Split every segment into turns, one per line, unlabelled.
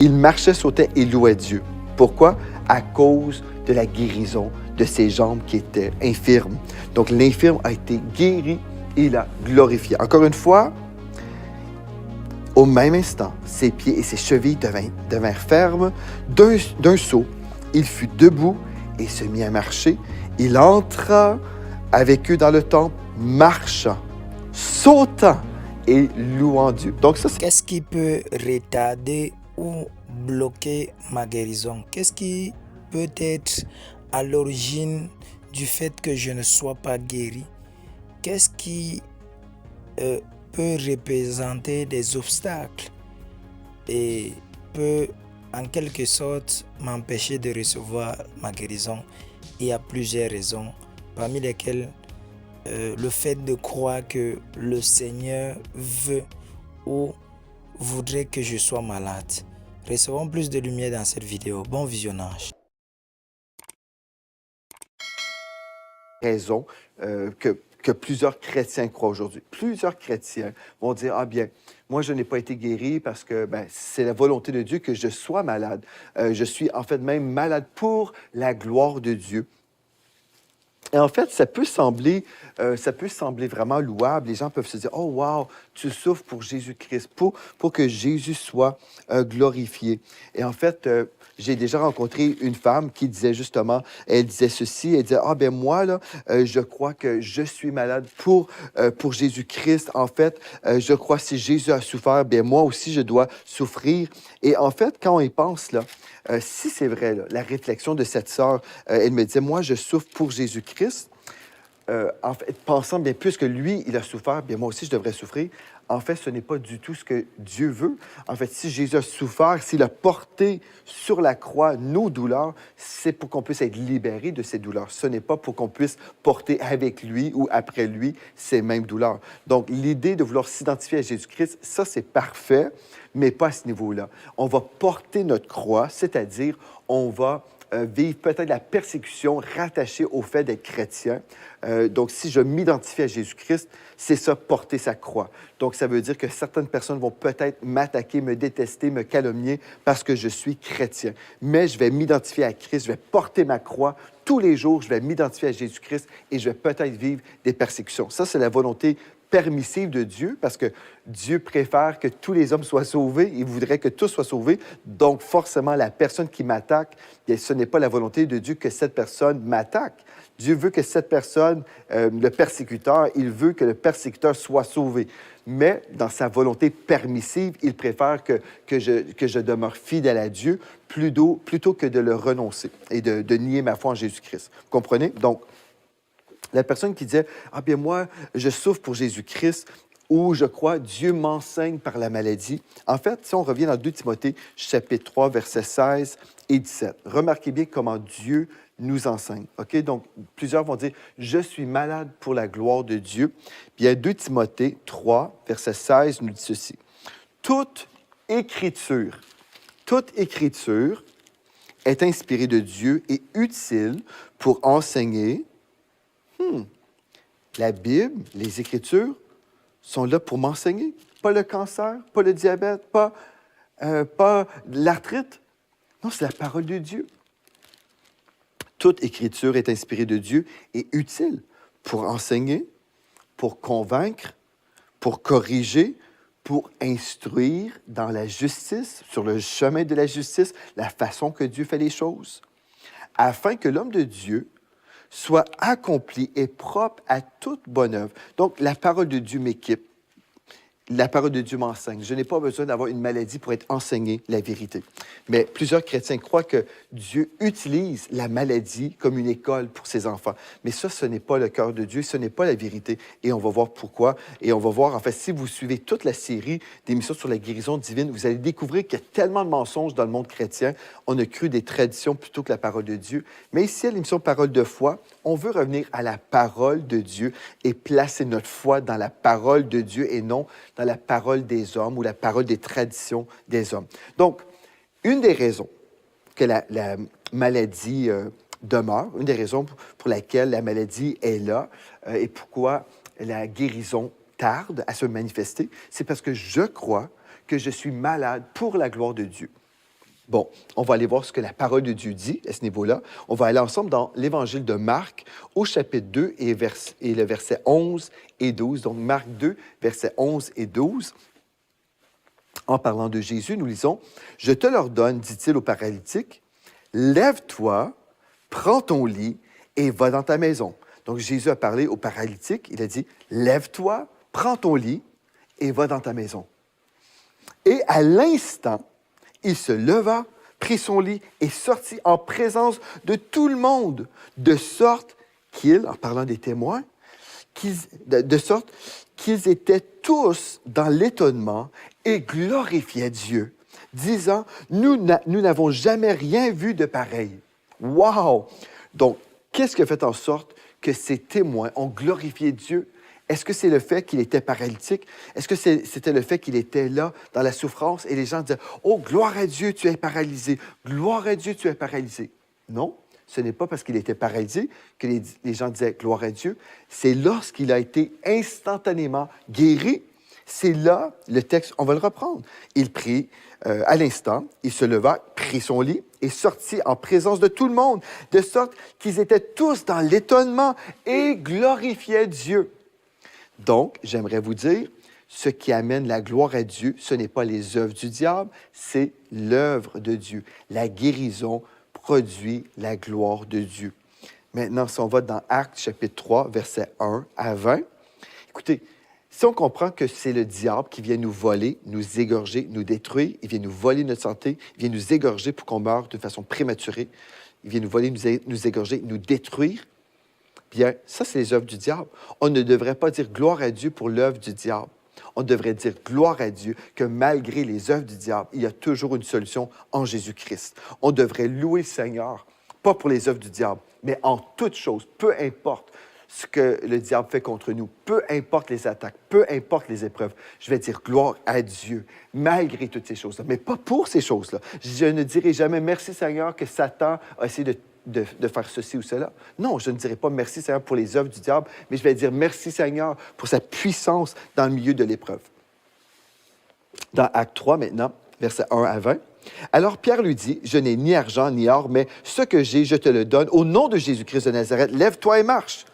Il marchait, sautait et louait Dieu. Pourquoi? À cause de la guérison de ses jambes qui étaient infirmes. Donc l'infirme a été guéri et il a glorifié. Encore une fois, au même instant, ses pieds et ses chevilles devinrent fermes. D'un saut, il fut debout et se mit à marcher. Il entra avec eux dans le temple, marchant, sautant et louant Dieu. Donc ça, c'est...
Qu'est-ce qui peut retarder ou bloquer ma guérison? Qu'est-ce qui peut être à l'origine du fait que je ne sois pas guéri? Qu'est-ce qui peut représenter des obstacles et peut en quelque sorte m'empêcher de recevoir ma guérison? Il y a plusieurs raisons, parmi lesquelles le fait de croire que le Seigneur veut ou voudrait que je sois malade. Recevons plus de lumière dans cette vidéo. Bon visionnage.
Raison que plusieurs chrétiens croient aujourd'hui. Plusieurs chrétiens vont dire, ah bien, moi je n'ai pas été guéri parce que c'est la volonté de Dieu que je sois malade. Je suis en fait même malade pour la gloire de Dieu. Et en fait, ça peut sembler vraiment louable. Les gens peuvent se dire, oh wow, tu souffres pour Jésus-Christ, pour que Jésus soit glorifié. Et en fait, j'ai déjà rencontré une femme qui disait justement, elle disait ceci, elle disait, ah ben moi, là, je crois que je suis malade pour Jésus-Christ. En fait, je crois que si Jésus a souffert, ben moi aussi, je dois souffrir. Et en fait, quand on y pense, là, si c'est vrai, là, la réflexion de cette sœur, elle me disait, moi, je souffre pour Jésus-Christ. En fait, pensant, bien, puisque lui, il a souffert, bien, moi aussi, je devrais souffrir. En fait, ce n'est pas du tout ce que Dieu veut. En fait, si Jésus a souffert, s'il a porté sur la croix nos douleurs, c'est pour qu'on puisse être libéré de ces douleurs. Ce n'est pas pour qu'on puisse porter avec lui ou après lui ces mêmes douleurs. Donc, l'idée de vouloir s'identifier à Jésus-Christ, ça, c'est parfait, mais pas à ce niveau-là. On va porter notre croix, c'est-à-dire, on va vivre peut-être la persécution rattachée au fait d'être chrétien. Donc, si je m'identifie à Jésus-Christ, c'est ça, porter sa croix. Donc, ça veut dire que certaines personnes vont peut-être m'attaquer, me détester, me calomnier parce que je suis chrétien. Mais je vais m'identifier à Christ, je vais porter ma croix. Tous les jours, je vais m'identifier à Jésus-Christ et je vais peut-être vivre des persécutions. Ça, c'est la volonté permissive de Dieu, parce que Dieu préfère que tous les hommes soient sauvés. Il voudrait que tous soient sauvés. Donc, forcément, la personne qui m'attaque, bien, ce n'est pas la volonté de Dieu que cette personne m'attaque. Dieu veut que cette personne, le persécuteur, il veut que le persécuteur soit sauvé. Mais dans sa volonté permissive, il préfère que je demeure fidèle à Dieu plutôt que de le renoncer et de nier ma foi en Jésus-Christ. Vous comprenez? Donc, la personne qui disait, ah bien moi, je souffre pour Jésus-Christ, ou je crois, Dieu m'enseigne par la maladie. En fait, si on revient dans 2 Timothée, chapitre 3, versets 16 et 17, remarquez bien comment Dieu nous enseigne. OK? Donc, plusieurs vont dire, je suis malade pour la gloire de Dieu. Bien, 2 Timothée 3, verset 16 nous dit ceci. Toute écriture est inspirée de Dieu et utile pour enseigner. La Bible, les Écritures sont là pour m'enseigner. Pas le cancer, pas le diabète, pas l'arthrite. Non, c'est la parole de Dieu. Toute Écriture est inspirée de Dieu et utile pour enseigner, pour convaincre, pour corriger, pour instruire dans la justice, sur le chemin de la justice, la façon que Dieu fait les choses, afin que l'homme de Dieu soit accompli et propre à toute bonne œuvre. Donc, la parole de Dieu m'équipe. La parole de Dieu m'enseigne. Je n'ai pas besoin d'avoir une maladie pour être enseigné la vérité. Mais plusieurs chrétiens croient que Dieu utilise la maladie comme une école pour ses enfants. Mais ça, ce n'est pas le cœur de Dieu, ce n'est pas la vérité. Et on va voir pourquoi. Et on va voir, en fait, si vous suivez toute la série d'émissions sur la guérison divine, vous allez découvrir qu'il y a tellement de mensonges dans le monde chrétien. On a cru des traditions plutôt que la parole de Dieu. Mais ici, à l'émission Parole de foi, on veut revenir à la parole de Dieu et placer notre foi dans la parole de Dieu et non dans la parole des hommes ou la parole des traditions des hommes. Donc, une des raisons que la maladie demeure, une des raisons pour laquelle la maladie est là et pourquoi la guérison tarde à se manifester, c'est parce que je crois que je suis malade pour la gloire de Dieu. Bon, on va aller voir ce que la parole de Dieu dit à ce niveau-là. On va aller ensemble dans l'Évangile de Marc au chapitre 2 et le verset 11 et 12. Donc, Marc 2, versets 11 et 12. En parlant de Jésus, nous lisons, « Je te l'ordonne, dit-il au paralytique, lève-toi, prends ton lit et va dans ta maison. » Donc, Jésus a parlé au paralytique. Il a dit, « Lève-toi, prends ton lit et va dans ta maison. » Et à l'instant, il se leva, prit son lit et sortit en présence de tout le monde, de sorte qu'ils, en parlant des témoins, de sorte qu'ils étaient tous dans l'étonnement et glorifiaient Dieu, disant, nous n'avons jamais rien vu de pareil. Wow! Donc, qu'est-ce qui a fait en sorte que ces témoins ont glorifié Dieu? Est-ce que c'est le fait qu'il était paralytique? Est-ce que c'était le fait qu'il était là dans la souffrance et les gens disaient « Oh, gloire à Dieu, tu es paralysé! Gloire à Dieu, tu es paralysé! » Non, ce n'est pas parce qu'il était paralysé que les gens disaient « Gloire à Dieu ». C'est lorsqu'il a été instantanément guéri. C'est là, le texte, on va le reprendre. Il prit à l'instant, il se leva, prit son lit et sortit en présence de tout le monde, de sorte qu'ils étaient tous dans l'étonnement et glorifiaient Dieu. Donc, j'aimerais vous dire, ce qui amène la gloire à Dieu, ce n'est pas les œuvres du diable, c'est l'œuvre de Dieu. La guérison produit la gloire de Dieu. Maintenant, si on va dans Actes chapitre 3, versets 1 à 20, écoutez, si on comprend que c'est le diable qui vient nous voler, nous égorger, nous détruire, il vient nous voler notre santé, il vient nous égorger pour qu'on meure de façon prématurée, il vient nous voler, nous égorger, nous détruire, bien, ça, c'est les œuvres du diable. On ne devrait pas dire gloire à Dieu pour l'œuvre du diable. On devrait dire gloire à Dieu que malgré les œuvres du diable, il y a toujours une solution en Jésus-Christ. On devrait louer le Seigneur, pas pour les œuvres du diable, mais en toutes choses, peu importe ce que le diable fait contre nous, peu importe les attaques, peu importe les épreuves, je vais dire gloire à Dieu, malgré toutes ces choses-là, mais pas pour ces choses-là. Je ne dirai jamais merci Seigneur que Satan a essayé de faire ceci ou cela. Non, je ne dirai pas merci Seigneur pour les œuvres du diable, mais je vais dire merci Seigneur pour sa puissance dans le milieu de l'épreuve. Dans Acte 3 maintenant, versets 1 à 20. Alors Pierre lui dit, je n'ai ni argent ni or, mais ce que j'ai, je te le donne. Au nom de Jésus-Christ de Nazareth, lève-toi et marche.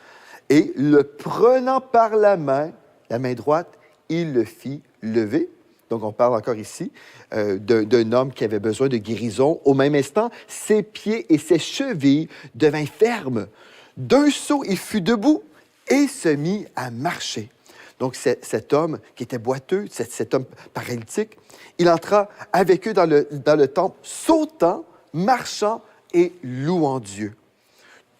Et le prenant par la main droite, il le fit lever. Donc, on parle encore ici d'un homme qui avait besoin de guérison. Au même instant, ses pieds et ses chevilles devinrent fermes. D'un saut, il fut debout et se mit à marcher. Donc, cet homme qui était boiteux, cet homme paralytique, il entra avec eux dans le temple, sautant, marchant et louant Dieu.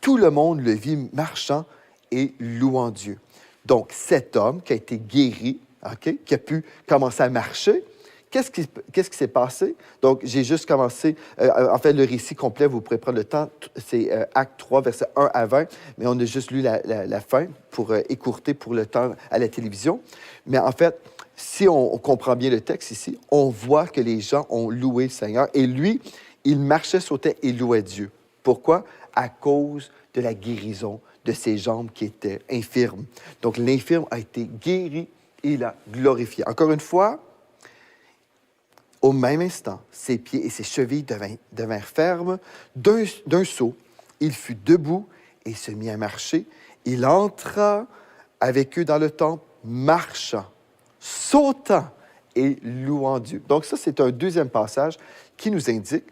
Tout le monde le vit marchant et louant Dieu. Donc, cet homme qui a été guéri, okay, qui a pu commencer à marcher, qu'est-ce qui s'est passé? Donc, j'ai juste commencé, en fait, le récit complet, vous pourrez prendre le temps, c'est Acte 3, versets 1 à 20, mais on a juste lu la fin pour écourter pour le temps à la télévision. Mais en fait, si on comprend bien le texte ici, on voit que les gens ont loué le Seigneur et lui, il marchait, sautait et louait Dieu. Pourquoi? À cause de la guérison de ses jambes qui étaient infirmes. Donc, l'infirme a été guéri et il a glorifié. Encore une fois, au même instant, ses pieds et ses chevilles devinrent fermes. D'un saut, il fut debout et se mit à marcher. Il entra avec eux dans le temple, marchant, sautant et louant Dieu. Donc ça, c'est un deuxième passage qui nous indique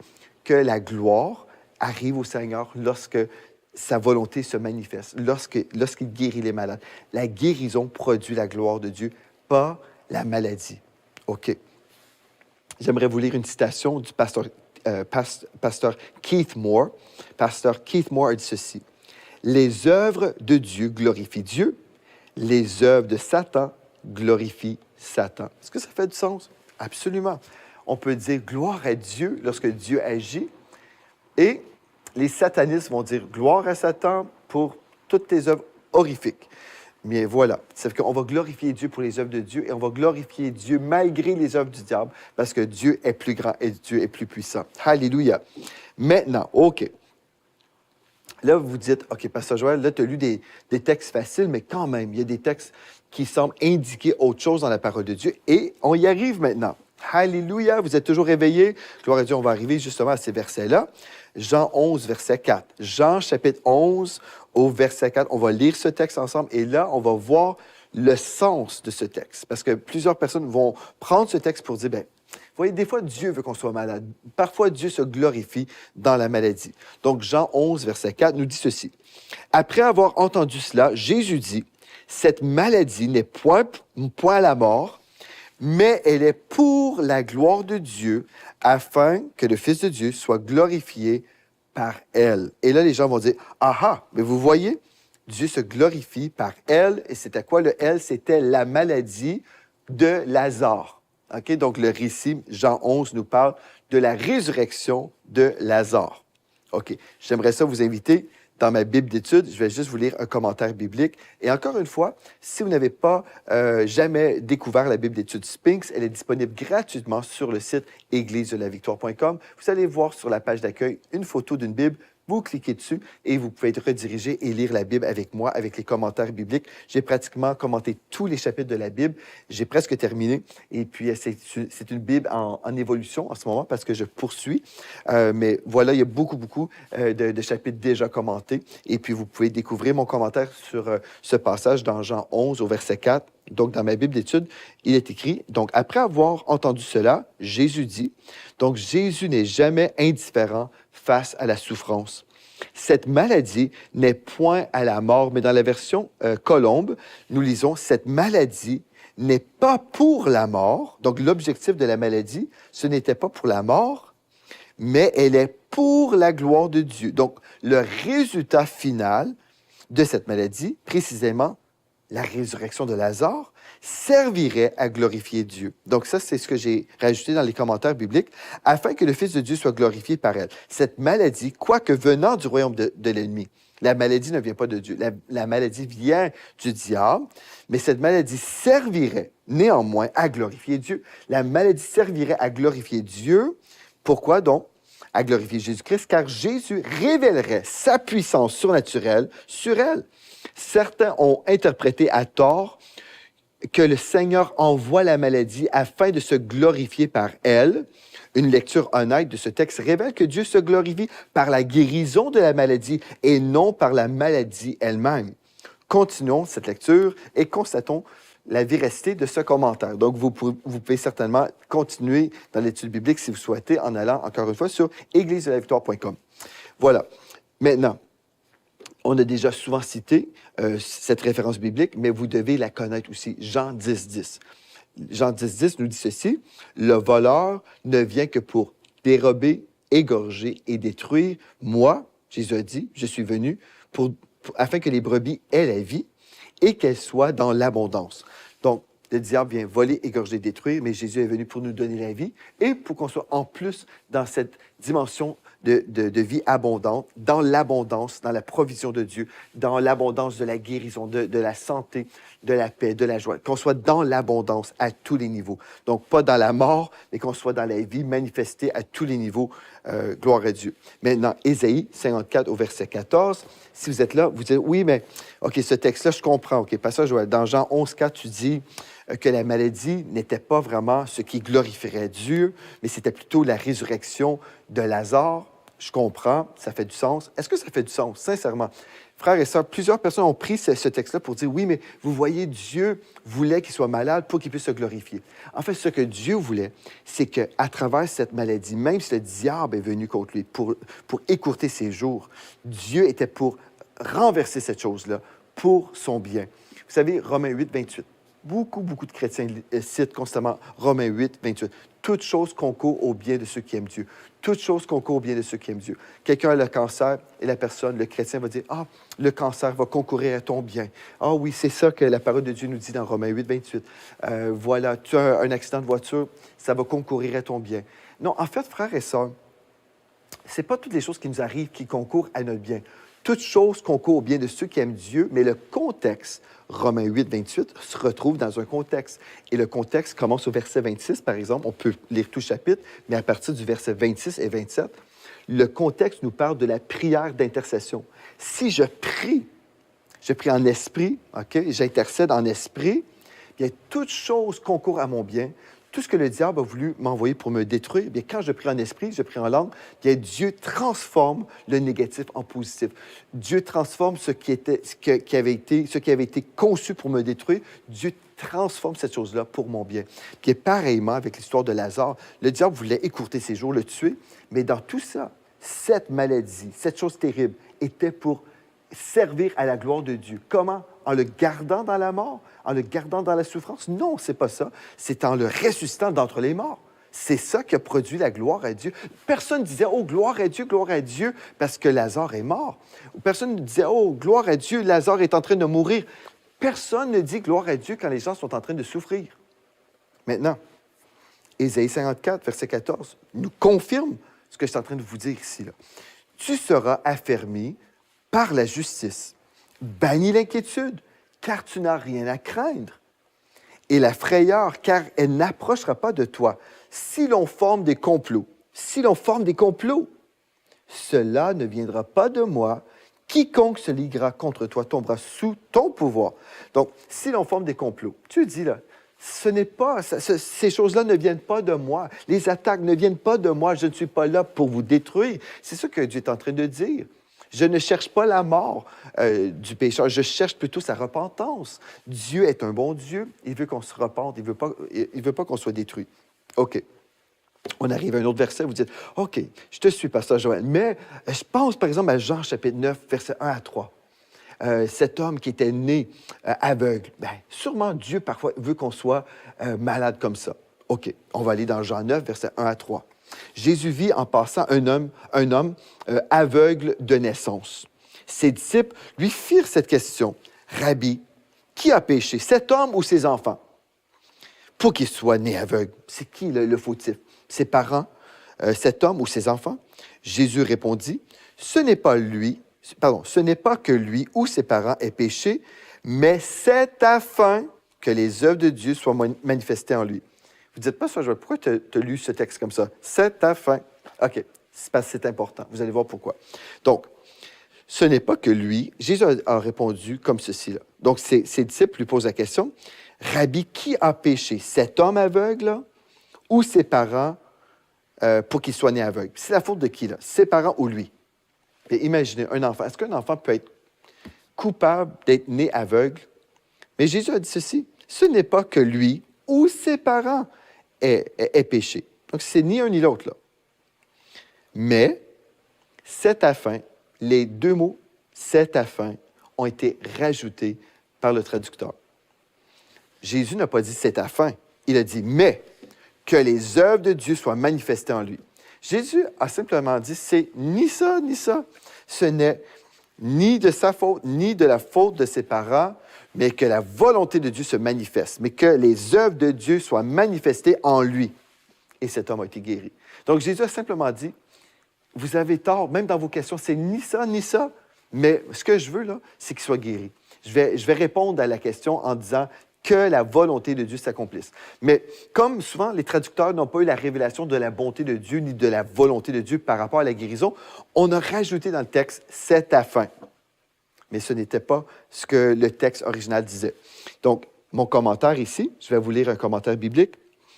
que la gloire arrive au Seigneur lorsque sa volonté se manifeste, lorsqu'il guérit les malades. La guérison produit la gloire de Dieu, pas la maladie. OK. J'aimerais vous lire une citation du pasteur Keith Moore. Pasteur Keith Moore a dit ceci. « Les œuvres de Dieu glorifient Dieu, les œuvres de Satan glorifient Satan. » Est-ce que ça fait du sens? Absolument. On peut dire gloire à Dieu lorsque Dieu agit et les satanistes vont dire gloire à Satan pour toutes tes œuvres horrifiques. Mais voilà, c'est qu'on va glorifier Dieu pour les œuvres de Dieu et on va glorifier Dieu malgré les œuvres du diable parce que Dieu est plus grand et Dieu est plus puissant. Alléluia. Maintenant, OK. Là, vous vous dites, OK, Pasteur Joël, là, tu as lu des textes faciles, mais quand même, il y a des textes qui semblent indiquer autre chose dans la parole de Dieu et on y arrive maintenant. Alléluia, vous êtes toujours réveillés. Gloire à Dieu, on va arriver justement à ces versets-là. Jean 11, verset 4. Jean chapitre 11 au verset 4. On va lire ce texte ensemble et là, on va voir le sens de ce texte. Parce que plusieurs personnes vont prendre ce texte pour dire, bien, vous voyez, des fois, Dieu veut qu'on soit malade. Parfois, Dieu se glorifie dans la maladie. Donc, Jean 11, verset 4 nous dit ceci. Après avoir entendu cela, Jésus dit, cette maladie n'est point la mort, mais elle est pour la gloire de Dieu, afin que le Fils de Dieu soit glorifié par elle. Et là, les gens vont dire, ah ah, mais vous voyez, Dieu se glorifie par elle. Et c'était quoi le elle? C'était la maladie de Lazare. OK? Donc, le récit, Jean 11, nous parle de la résurrection de Lazare. OK. J'aimerais ça vous inviter dans ma Bible d'études. Je vais juste vous lire un commentaire biblique. Et encore une fois, si vous n'avez pas jamais découvert la Bible d'études Spinks, elle est disponible gratuitement sur le site églisedelavictoire.com. Vous allez voir sur la page d'accueil une photo d'une Bible. Vous cliquez dessus et vous pouvez être redirigé et lire la Bible avec moi, avec les commentaires bibliques. J'ai pratiquement commenté tous les chapitres de la Bible. J'ai presque terminé. Et puis, c'est une Bible en évolution en ce moment parce que je poursuis. Mais voilà, il y a beaucoup de chapitres déjà commentés. Et puis, vous pouvez découvrir mon commentaire sur ce passage dans Jean 11 au verset 4. Donc, dans ma Bible d'études, il est écrit, donc, après avoir entendu cela, Jésus dit, donc, Jésus n'est jamais indifférent face à la souffrance. Cette maladie n'est point à la mort, mais dans la version Colombe, nous lisons, cette maladie n'est pas pour la mort. Donc, l'objectif de la maladie, ce n'était pas pour la mort, mais elle est pour la gloire de Dieu. Donc, le résultat final de cette maladie, précisément, la résurrection de Lazare, servirait à glorifier Dieu. Donc ça, c'est ce que j'ai rajouté dans les commentaires bibliques, afin que le Fils de Dieu soit glorifié par elle. Cette maladie, quoique venant du royaume de l'ennemi, la maladie ne vient pas de Dieu, la maladie vient du diable, mais cette maladie servirait néanmoins à glorifier Dieu. La maladie servirait à glorifier Dieu. Pourquoi donc? À glorifier Jésus-Christ, car Jésus révélerait sa puissance surnaturelle sur elle. Certains ont interprété à tort que le Seigneur envoie la maladie afin de se glorifier par elle. Une lecture honnête de ce texte révèle que Dieu se glorifie par la guérison de la maladie et non par la maladie elle-même. Continuons cette lecture et constatons la véracité de ce commentaire. Donc, vous pouvez certainement continuer dans l'étude biblique si vous souhaitez en allant, encore une fois, sur églisedelavictoire.com. Voilà. Maintenant, on a déjà souvent cité cette référence biblique, mais vous devez la connaître aussi. Jean 10, 10. Jean 10, 10 nous dit ceci. Le voleur ne vient que pour dérober, égorger et détruire. Moi, Jésus a dit, je suis venu afin que les brebis aient la vie et qu'elles soient dans l'abondance. Donc, le diable vient voler, égorger, détruire, mais Jésus est venu pour nous donner la vie et pour qu'on soit en plus dans cette dimension de vie abondante, dans l'abondance, dans la provision de Dieu, dans l'abondance de la guérison, de la santé, de la paix, de la joie, qu'on soit dans l'abondance à tous les niveaux. Donc, pas dans la mort, mais qu'on soit dans la vie manifestée à tous les niveaux. Gloire à Dieu. Maintenant, Ésaïe 54 au verset 14. Si vous êtes là, vous dites, oui, mais, OK, ce texte-là, je comprends. OK, passage, dans Jean 11, 4, tu dis que la maladie n'était pas vraiment ce qui glorifierait Dieu, mais c'était plutôt la résurrection de Lazare. Je comprends, ça fait du sens. Est-ce que ça fait du sens, sincèrement? Frères et sœurs, plusieurs personnes ont pris ce texte-là pour dire, oui, mais vous voyez, Dieu voulait qu'il soit malade pour qu'il puisse se glorifier. En fait, ce que Dieu voulait, c'est qu'à travers cette maladie, même si le diable est venu contre lui pour écourter ses jours, Dieu était pour renverser cette chose-là pour son bien. Vous savez, Romains 8, 28. Beaucoup de chrétiens citent constamment Romains 8, 28. Toute chose concourt au bien de ceux qui aiment Dieu. Toute chose concourt au bien de ceux qui aiment Dieu. Quelqu'un a le cancer et la personne, le chrétien, va dire, « Ah, le cancer va concourir à ton bien. » Ah oui, c'est ça que la parole de Dieu nous dit dans Romains 8, 28. Voilà, tu as un accident de voiture, ça va concourir à ton bien. Non, en fait, frères et sœurs, ce n'est pas toutes les choses qui nous arrivent qui concourent à notre bien. Toute chose concourt au bien de ceux qui aiment Dieu, mais le contexte, Romains 8, 28, se retrouve dans un contexte. Et le contexte commence au verset 26, par exemple. On peut lire tout le chapitre, mais à partir du verset 26 et 27, le contexte nous parle de la prière d'intercession. Si je prie en esprit, OK, j'intercède en esprit, bien, toute chose concourt à mon bien, tout ce que le diable a voulu m'envoyer pour me détruire, bien, quand je prie en esprit, je prie en langue, bien, Dieu transforme le négatif en positif. Dieu transforme ce qui avait été conçu pour me détruire. Dieu transforme cette chose-là pour mon bien. Puis pareillement, avec l'histoire de Lazare, le diable voulait écourter ses jours, le tuer, mais dans tout ça, cette maladie, cette chose terrible, était pour servir à la gloire de Dieu. Comment? En le gardant dans la mort? En le gardant dans la souffrance? Non, c'est pas ça. C'est en le ressuscitant d'entre les morts. C'est ça qui a produit la gloire à Dieu. Personne ne disait « Oh, gloire à Dieu » parce que Lazare est mort. Personne ne disait « Oh, gloire à Dieu, Lazare est en train de mourir ». Personne ne dit « Gloire à Dieu » quand les gens sont en train de souffrir. Maintenant, Ésaïe 54, verset 14, nous confirme ce que je suis en train de vous dire ici. Là. Tu seras affermi par la justice. Bannis l'inquiétude, car tu n'as rien à craindre. Et la frayeur, car elle n'approchera pas de toi. Si l'on forme des complots, cela ne viendra pas de moi. Quiconque se liguera contre toi tombera sous ton pouvoir. Donc, si l'on forme des complots, tu dis là, ces choses-là ne viennent pas de moi. Les attaques ne viennent pas de moi. Je ne suis pas là pour vous détruire. C'est ça que Dieu est en train de dire. Je ne cherche pas la mort du pécheur, je cherche plutôt sa repentance. Dieu est un bon Dieu, il veut qu'on se repente, il ne veut pas qu'on soit détruit. OK. On arrive à un autre verset, vous dites, OK, je te suis, pasteur Joël, mais je pense par exemple à Jean chapitre 9, versets 1 à 3. Cet homme qui était né aveugle, bien, sûrement Dieu parfois veut qu'on soit malade comme ça. OK, on va aller dans Jean 9, versets 1 à 3. Jésus vit en passant un homme aveugle de naissance. Ses disciples lui firent cette question. « Rabbi, qui a péché, cet homme ou ses enfants, pour qu'il soit né aveugle? » C'est qui le fautif? Ses parents, cet homme ou ses enfants? Jésus répondit, « Ce n'est pas que lui ou ses parents aient péché, mais c'est afin que les œuvres de Dieu soient manifestées en lui. » Vous ne dites pas ça, pourquoi tu as lu ce texte comme ça? C'est afin. OK, c'est parce que c'est important. Vous allez voir pourquoi. Donc, ce n'est pas que lui. Jésus a répondu comme ceci. Là. Donc, ses disciples lui posent la question, « Rabbi, qui a péché? Cet homme aveugle là, ou ses parents pour qu'il soit né aveugle? » C'est la faute de qui, là? Ses parents ou lui? Et imaginez un enfant. Est-ce qu'un enfant peut être coupable d'être né aveugle? Mais Jésus a dit ceci, « Ce n'est pas que lui ou ses parents est péché. » Donc, c'est ni un ni l'autre, là. Mais, c'est afin, les deux mots, c'est afin, ont été rajoutés par le traducteur. Jésus n'a pas dit c'est afin, il a dit mais, que les œuvres de Dieu soient manifestées en lui. Jésus a simplement dit c'est ni ça, ni ça. Ce n'est ni de sa faute, ni de la faute de ses parents, mais que la volonté de Dieu se manifeste, mais que les œuvres de Dieu soient manifestées en lui. Et cet homme a été guéri. Donc, Jésus a simplement dit, vous avez tort, même dans vos questions, c'est ni ça, mais ce que je veux, là, c'est qu'il soit guéri. Je vais répondre à la question en disant que la volonté de Dieu s'accomplisse. Mais comme souvent, les traducteurs n'ont pas eu la révélation de la bonté de Dieu ni de la volonté de Dieu par rapport à la guérison, on a rajouté dans le texte « c'est afin ». Mais ce n'était pas ce que le texte original disait. Donc, mon commentaire ici, je vais vous lire un commentaire biblique.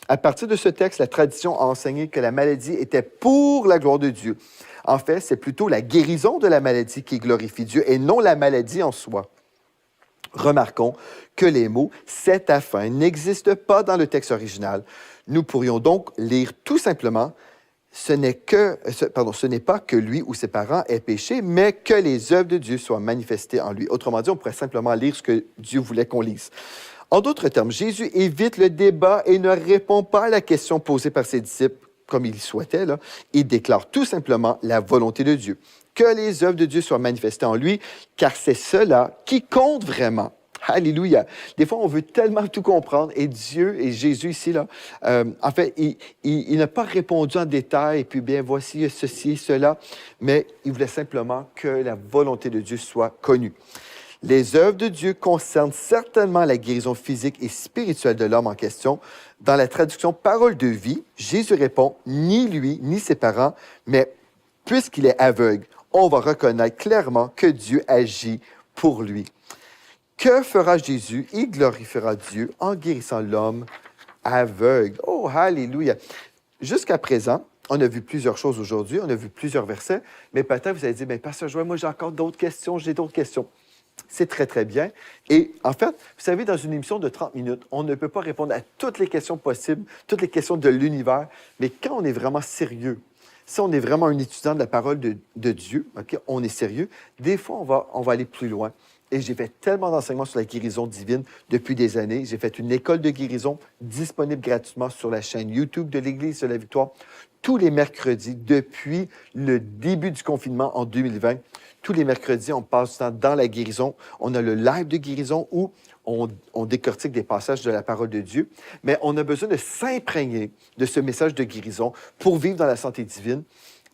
À partir de ce texte, la tradition a enseigné que la maladie était pour la gloire de Dieu. En fait, c'est plutôt la guérison de la maladie qui glorifie Dieu et non la maladie en soi. Remarquons que les mots « c'est afin » n'existent pas dans le texte original. Nous pourrions donc lire tout simplement ce n'est pas que lui ou ses parents aient péché, mais que les œuvres de Dieu soient manifestées en lui. Autrement dit, on pourrait simplement lire ce que Dieu voulait qu'on lise. En d'autres termes, Jésus évite le débat et ne répond pas à la question posée par ses disciples comme il souhaitait. Là. Il déclare tout simplement la volonté de Dieu. Que les œuvres de Dieu soient manifestées en lui, car c'est cela qui compte vraiment. Alléluia. Des fois, on veut tellement tout comprendre et Dieu et Jésus ici, là, en fait, il n'a pas répondu en détail et puis bien, voici ceci et cela, mais il voulait simplement que la volonté de Dieu soit connue. Les œuvres de Dieu concernent certainement la guérison physique et spirituelle de l'homme en question. Dans la traduction « parole de vie », Jésus répond « ni lui, ni ses parents, mais puisqu'il est aveugle, on va reconnaître clairement que Dieu agit pour lui. » Que fera Jésus? Il glorifiera Dieu en guérissant l'homme aveugle. Oh, alléluia. Jusqu'à présent, on a vu plusieurs choses aujourd'hui, on a vu plusieurs versets, mais peut-être vous allez dire, bien, Pasteur Joël, moi j'ai encore d'autres questions, j'ai d'autres questions. C'est très, très bien. Et en fait, vous savez, dans une émission de 30 minutes, on ne peut pas répondre à toutes les questions possibles, toutes les questions de l'univers, mais quand on est vraiment sérieux, si on est vraiment un étudiant de la parole de Dieu, OK, on est sérieux, des fois, on va aller plus loin. Et j'ai fait tellement d'enseignements sur la guérison divine depuis des années. J'ai fait une école de guérison disponible gratuitement sur la chaîne YouTube de l'Église de la Victoire tous les mercredis depuis le début du confinement en 2020. Tous les mercredis, on passe du temps dans la guérison. On a le live de guérison où on décortique des passages de la parole de Dieu. Mais on a besoin de s'imprégner de ce message de guérison pour vivre dans la santé divine.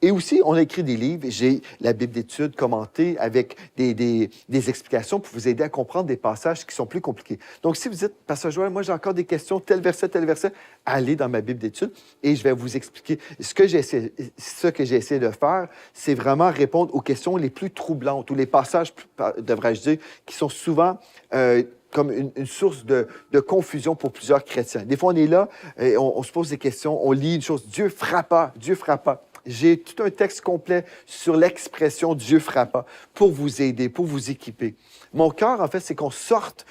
Et aussi, on a écrit des livres. J'ai la Bible d'études commentée avec des explications pour vous aider à comprendre des passages qui sont plus compliqués. Donc, si vous dites, Pasteur Joël, moi j'ai encore des questions, tel verset, allez dans ma Bible d'études et je vais vous expliquer. Ce que j'ai essayé de faire, c'est vraiment répondre aux questions les plus troublantes ou les passages, devrais-je dire, qui sont souvent comme une source de confusion pour plusieurs chrétiens. Des fois, on est là, et on se pose des questions, on lit une chose, Dieu frappa, Dieu frappa. J'ai tout un texte complet sur l'expression Dieu frappa pour vous aider, pour vous équiper. Mon cœur, en fait, c'est qu'on sorte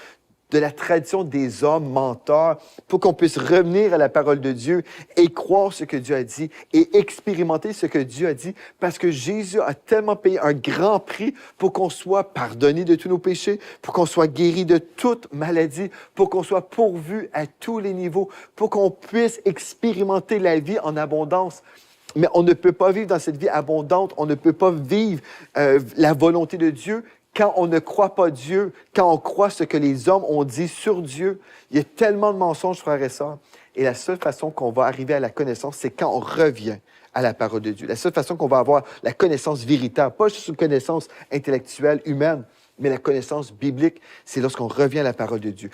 de la tradition des hommes menteurs pour qu'on puisse revenir à la parole de Dieu et croire ce que Dieu a dit et expérimenter ce que Dieu a dit parce que Jésus a tellement payé un grand prix pour qu'on soit pardonné de tous nos péchés, pour qu'on soit guéri de toute maladie, pour qu'on soit pourvu à tous les niveaux, pour qu'on puisse expérimenter la vie en abondance. Mais on ne peut pas vivre dans cette vie abondante, on ne peut pas vivre la volonté de Dieu quand on ne croit pas Dieu, quand on croit ce que les hommes ont dit sur Dieu. Il y a tellement de mensonges, frères et sœurs. Et la seule façon qu'on va arriver à la connaissance, c'est quand on revient à la parole de Dieu. La seule façon qu'on va avoir la connaissance véritable, pas juste une connaissance intellectuelle, humaine, mais la connaissance biblique, c'est lorsqu'on revient à la parole de Dieu.